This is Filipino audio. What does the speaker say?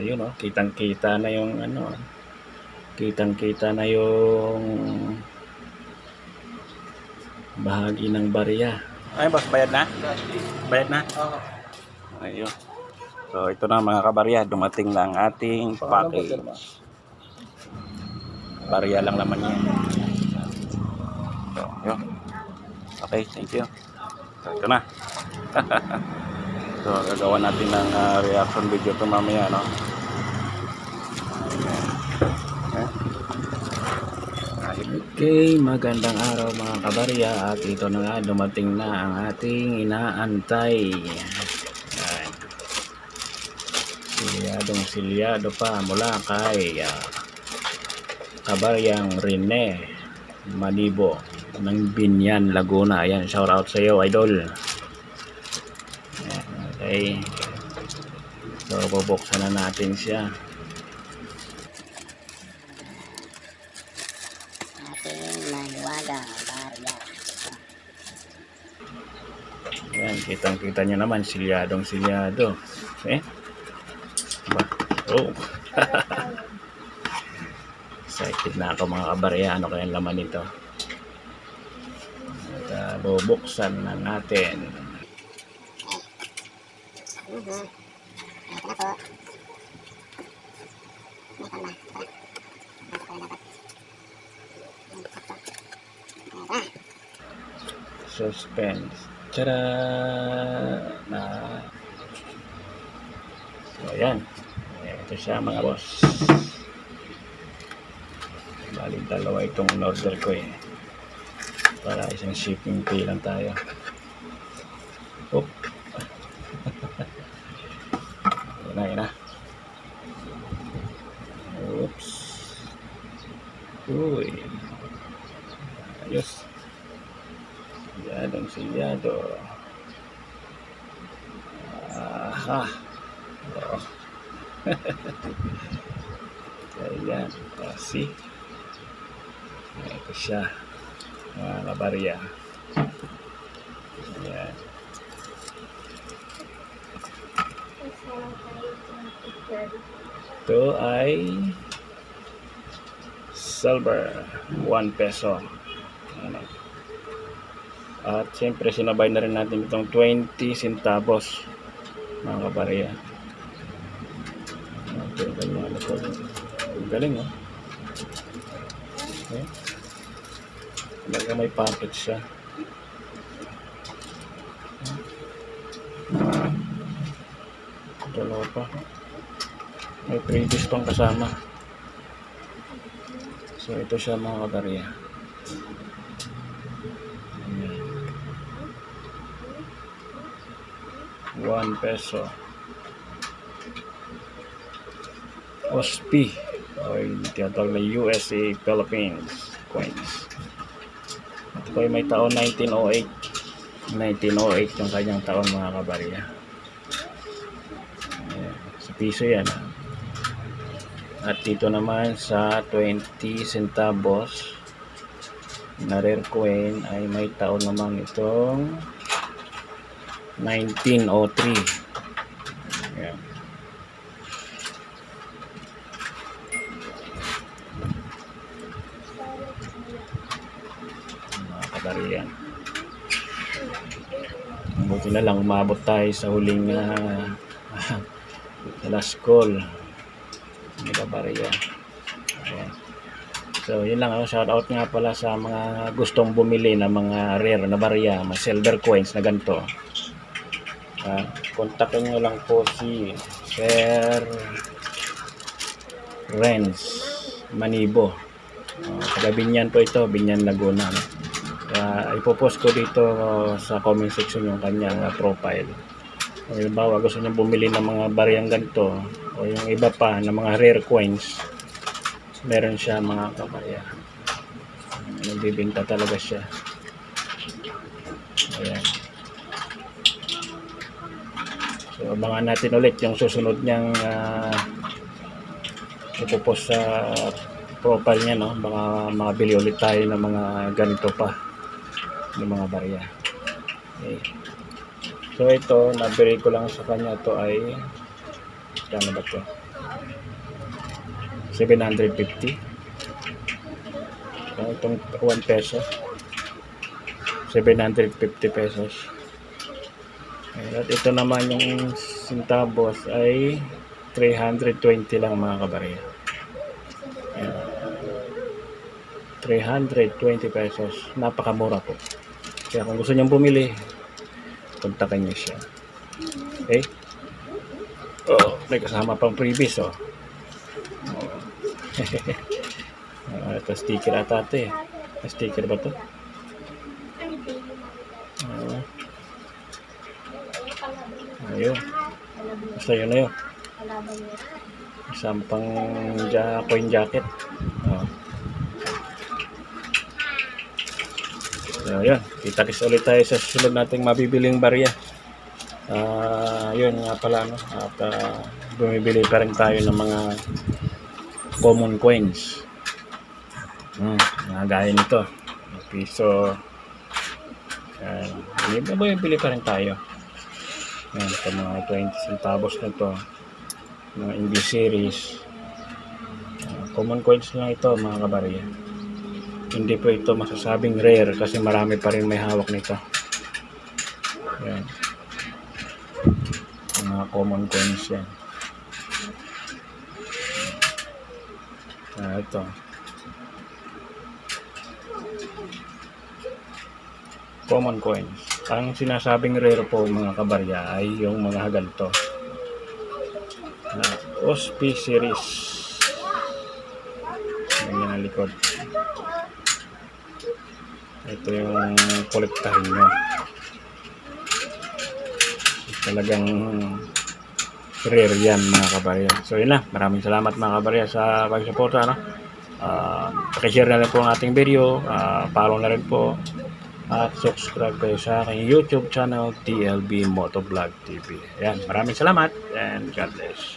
yun oh, kitang-kita na yung ano, kitang-kita na yung bahagi ng barya. Ay boss, bayad na? Bayad na? Oo. Ayun. So ito na mga kabarya, dumating na ang ating package. Barya lang naman yan. So, yun. Okay, thank you. So ito na. So gagawa natin ng reaction video ito mamaya, no? Okay, magandang araw mga kabarya, at ito na nga, dumating na ang ating inaantay. Ayan. Silyado pa mula kay kabaryang Rene Manibo ng Binyan, Laguna. Ayan, shout out sa iyo, idol. Ayan, okay. So bubuksan na natin siya. Ayan, kitang-kita nyo naman, silyado. Eh? Ba? Oh. Excited na ako mga kabarya. Ano kaya ang laman nito? At bubuksan na natin. Suspense. Tara na. So ayan, ito siya mga boss. Baling dalawa itong order ko eh, para isang shipping fee lang tayo. Oop. Yan na. Oops. Uy, ayos. Silyado. Aha. Oh. Ayan, kasi ito siya mga kabarya. Ayan. Ito ay silver, 1 peso. Ayan. At siyempre sinabay na rin natin itong 20 centavos mga kabarya. Galing oh. Okay. Talaga may package siya. Dalawa pa. May previous pang kasama. So ito siya mga kabarya. 1 peso. OSP o yung tinatawag na USA Philippines coins. Ito po ay may taon 1908 yung kanyang taon mga kabarya. Ayan, sa piso yan. At dito naman sa 20 centavos na rare coin ay may taon naman itong 1903. Ayan. Mga kabarya, buti na lang umabot tayo sa huling last call mga kabarya. Ayan. So yun lang, shout out nga pala sa mga gustong bumili ng mga rare na barya, mga silver coins na ganito. Kontakin nyo lang po si Sir Renz Manibo. Taga Binyan po ito, Binyan, Laguna. Ipopost ko dito sa comment section yung kanyang profile. Halimbawa gusto nyo bumili ng mga baryang ganito o yung iba pa na mga rare coins, meron siya mga kabarya. Nagbibinta talaga siya. Ayan. So abangan natin ulit yung susunod niyang ipopost sa profile niya, no? Baka makabili ulit tayo ng mga ganito pa ng mga barya. Okay. So ito, nabili ko lang sa kanya, to ay kano ba to? 750. Itong 1 peso, 750 pesos. At ito naman yung centavos ay 320 lang mga kabarya. 320 pesos. Napakamura po. Kaya kung gusto niyong bumili, kontakin niyo siya. Okay? Oh, may kasama pang freebies, oh. Ito sticker ata ito, eh. Sticker ba ito? Ayun. Basta yun na yun. Isang pang coin jacket. Oh. So, yun. Kita-kits ulit tayo sa susunod nating mabibiling barya. Yun nga pala, no? At bumibili pa rin tayo ng mga common coins. Mga gaya nito. Piso. Bumibili pa rin tayo. Yan, ito mga 20 centavos na ito. Mga English series. Common coins lang ito mga kabarya. Hindi po ito masasabing rare kasi marami pa rin may hawak nito. Yan. Mga common coins yan. Ito. Common coins. Ang sinasabing rare po mga kabarya ay yung mga ganito. OSP series. Ganyan ang likod. Ito yung kolektahin nyo. Talagang rare yan mga kabarya. So yun na. Maraming salamat mga kabarya sa pag-suporta. No? Pakishare na rin po ang ating video. Follow na rin po. At subscribe kayo sa aking YouTube channel TLB Motovlog TV. Ayan. Maraming salamat and God bless.